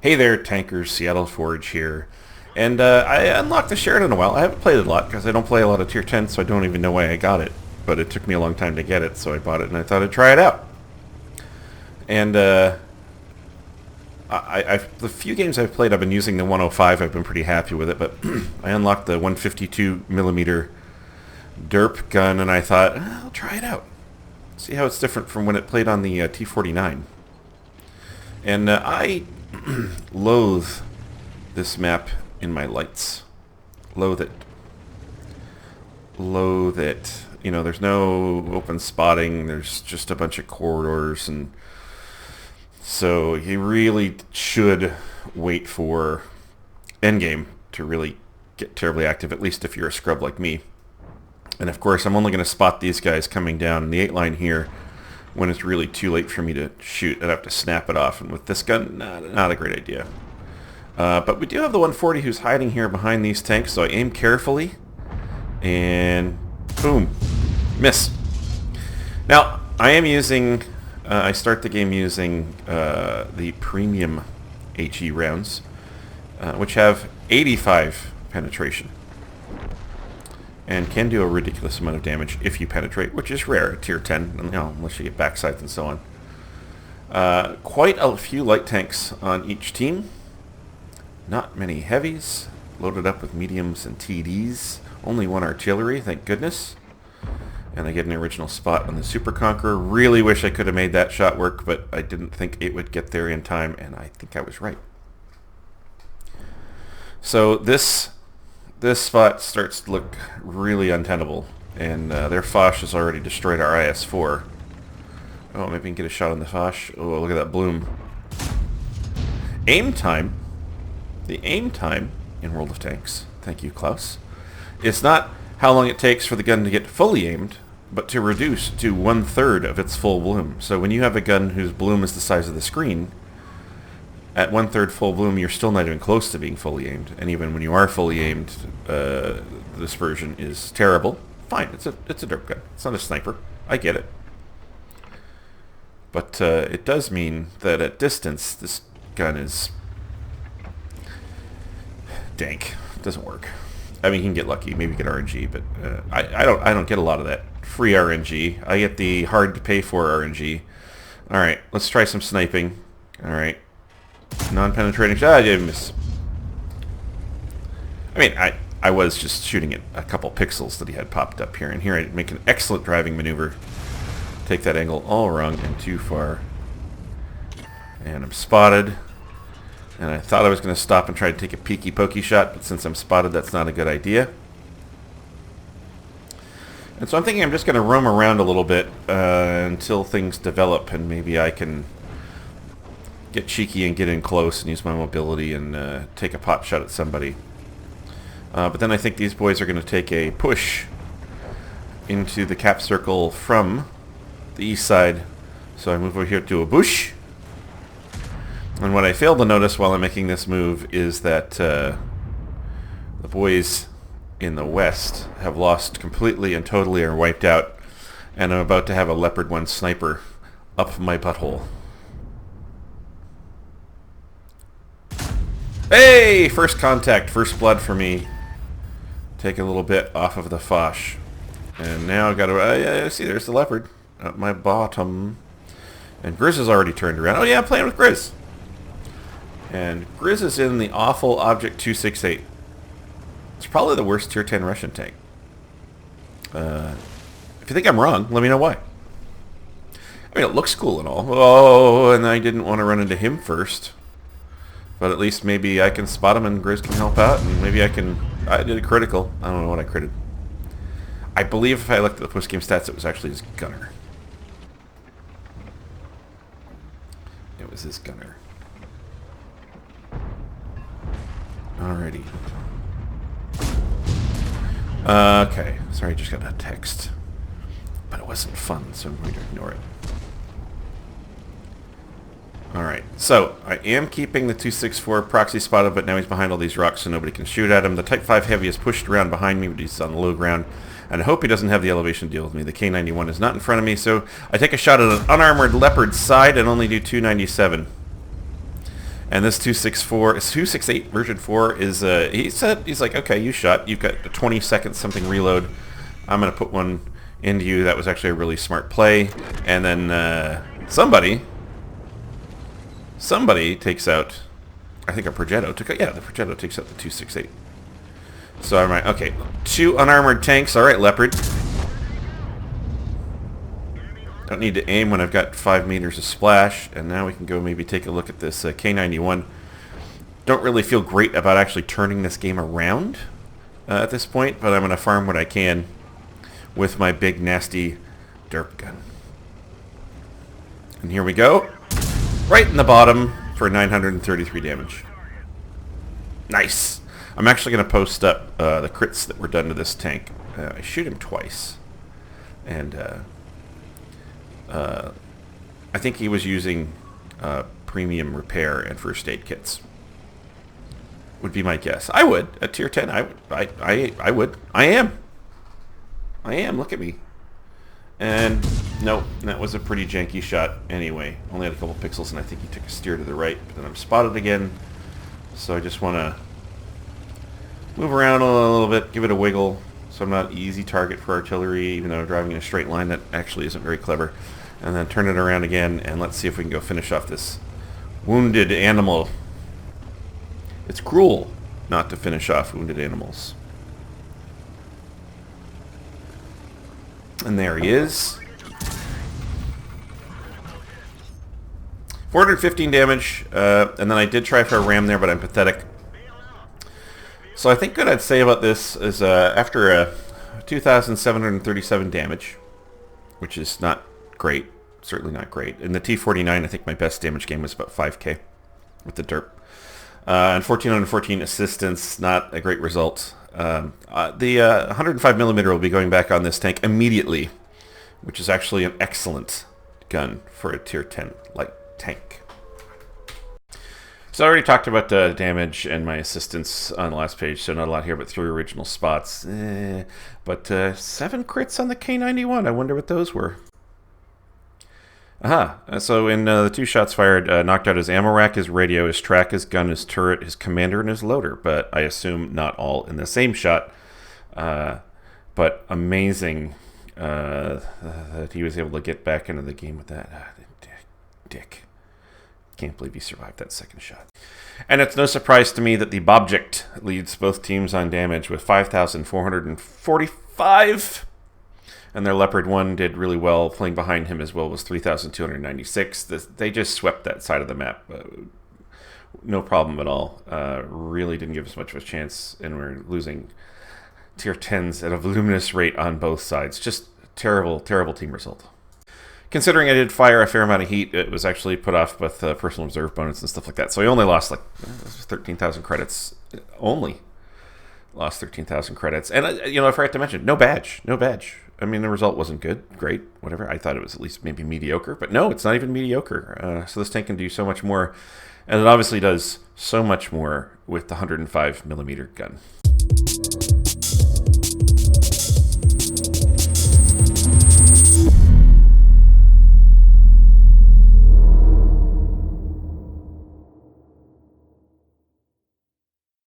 Hey there, tankers. Seattle Forge here. And I unlocked the Sheridan a while. I haven't played it a lot because I don't play a lot of Tier 10, so I don't even know why I got it. But it took me a long time to get it, so I bought it and I thought I'd try it out. And the few games I've played, I've been using the 105. I've been pretty happy with it, but I unlocked the 152 millimeter derp gun, and I thought, I'll try it out. See how it's different from when it played on the T49. And I loathe this map in my lights. Loathe it. Loathe it. You know, there's no open spotting. There's just a bunch of corridors, and so you really should wait for endgame to really get terribly active, at least if you're a scrub like me. And of course, I'm only going to spot these guys coming down in the 8 line here when it's really too late for me to shoot. I'd have to snap it off, and with this gun, not a great idea. But we do have the 140 who's hiding here behind these tanks, so I aim carefully, and boom, miss. Now, I am using, I start the game using the premium HE rounds, which have 85 penetration, and can do a ridiculous amount of damage if you penetrate, which is rare at Tier 10, you know, unless you get backsides and so on. Quite a few light tanks on each team. Not many heavies. Loaded up with mediums and TDs. Only one artillery, thank goodness. And I get an original spot on the Super Conqueror. Really wish I could have made that shot work, but I didn't think it would get there in time, and I think I was right. So this spot starts to look really untenable, and their Foch has already destroyed our IS-4. Oh, maybe we can get a shot on the Foch. Oh, look at that bloom. Aim time. The aim time in World of Tanks, thank you, Klaus, is not how long it takes for the gun to get fully aimed, but to reduce to 1/3 of its full bloom. So when you have a gun whose bloom is the size of the screen, at 1/3 full bloom, you're still not even close to being fully aimed. And even when you are fully aimed, the dispersion is terrible. Fine, it's a derp gun. It's not a sniper. I get it. But it does mean that at distance, this gun is dank. It doesn't work. I mean, you can get lucky, maybe get RNG, but I don't get a lot of that free RNG. I get the hard to pay for RNG. All right, let's try some sniping. All right. Non-penetrating. I didn't miss. I mean, I was just shooting at a couple pixels that he had popped up here, and here I make an excellent driving maneuver. Take that angle all wrong and too far. And I'm spotted. And I thought I was going to stop and try to take a peeky pokey shot, but since I'm spotted, that's not a good idea. And so I'm thinking I'm just going to roam around a little bit until things develop, and maybe I can get cheeky and get in close and use my mobility and take a pot shot at somebody. But then I think these boys are going to take a push into the cap circle from the east side. So I move over here to a bush. And what I failed to notice while I'm making this move is that the boys in the west have lost completely and totally, are wiped out. And I'm about to have a Leopard 1 sniper up my butthole. Hey! First contact, first blood for me. Take a little bit off of the Foch. And now I've got to... see, there's the Leopard at my bottom. And Grizz has already turned around. Oh yeah, I'm playing with Grizz. And Grizz is in the awful Object 268. It's probably the worst Tier 10 Russian tank. If you think I'm wrong, let me know why. I mean, it looks cool and all. Oh, and I didn't want to run into him first. But at least maybe I can spot him and Grizz can help out, and maybe I can... I did a critical. I don't know what I critted. I believe if I looked at the post-game stats, it was actually his gunner. It was his gunner. Alrighty. Okay. Sorry, I just got a text. But it wasn't fun, so I'm going to ignore it. Alright, so I am keeping the 264 proxy spotted, but now he's behind all these rocks so nobody can shoot at him. The Type 5 Heavy is pushed around behind me, but he's on the low ground. And I hope he doesn't have the elevation to deal with me. The K91 is not in front of me, so I take a shot at an unarmored Leopard side and only do 297. And this 268 version 4 is, he's like, okay, you shot. You've got a 20 seconds something reload. I'm going to put one into you. That was actually a really smart play. And then somebody takes out, I think a Progetto. The Progetto takes out the 268. So I'm like, okay, 2 unarmored tanks. All right, Leopard. Don't need to aim when I've got 5 meters of splash. And now we can go maybe take a look at this K91. Don't really feel great about actually turning this game around at this point, but I'm going to farm what I can with my big, nasty derp gun. And here we go. Right in the bottom for 933 damage. Nice. I'm actually going to post up the crits that were done to this tank. I shoot him twice. And I think he was using premium repair and first aid kits. Would be my guess. I would. At tier 10, I would. I am. Look at me. And nope, that was a pretty janky shot anyway. Only had a couple pixels, and I think he took a steer to the right. But then I'm spotted again. So I just want to move around a little bit, give it a wiggle, so I'm not an easy target for artillery, even though I'm driving in a straight line. That actually isn't very clever. And then turn it around again, and let's see if we can go finish off this wounded animal. It's cruel not to finish off wounded animals. And there he is. 415 damage, and then I did try for a ram there, but I'm pathetic. So I think what I'd say about this is after 2,737 damage, which is not great, certainly not great. In the T49, I think my best damage game was about 5k with the derp. And 1,414 assistance, not a great result. The 105mm will be going back on this tank immediately, which is actually an excellent gun for a tier 10 light tank. So I already talked about the damage and my assistance on the last page, so not a lot here, but 3 original spots. But 7 crits on the K91. I wonder what those were. So in the 2 shots fired, knocked out his ammo rack, his radio, his track, his gun, his turret, his commander, and his loader. But I assume not all in the same shot. But amazing that he was able to get back into the game with that. Dick. Can't believe he survived that second shot. And it's no surprise to me that the Bobject leads both teams on damage with 5,445. And their Leopard 1 did really well. Playing behind him as well was 3,296. They just swept that side of the map. No problem at all. Really didn't give us much of a chance. And we're losing tier 10s at a voluminous rate on both sides. Just terrible, terrible team result. Considering I did fire a fair amount of heat, it was actually put off with personal reserve bonus and stuff like that. So I only lost like 13,000 credits. Only lost 13,000 credits. And, I forgot to mention, no badge. I mean, the result wasn't good, great, whatever. I thought it was at least maybe mediocre, but no, it's not even mediocre. So this tank can do so much more, and it obviously does so much more with the 105mm gun.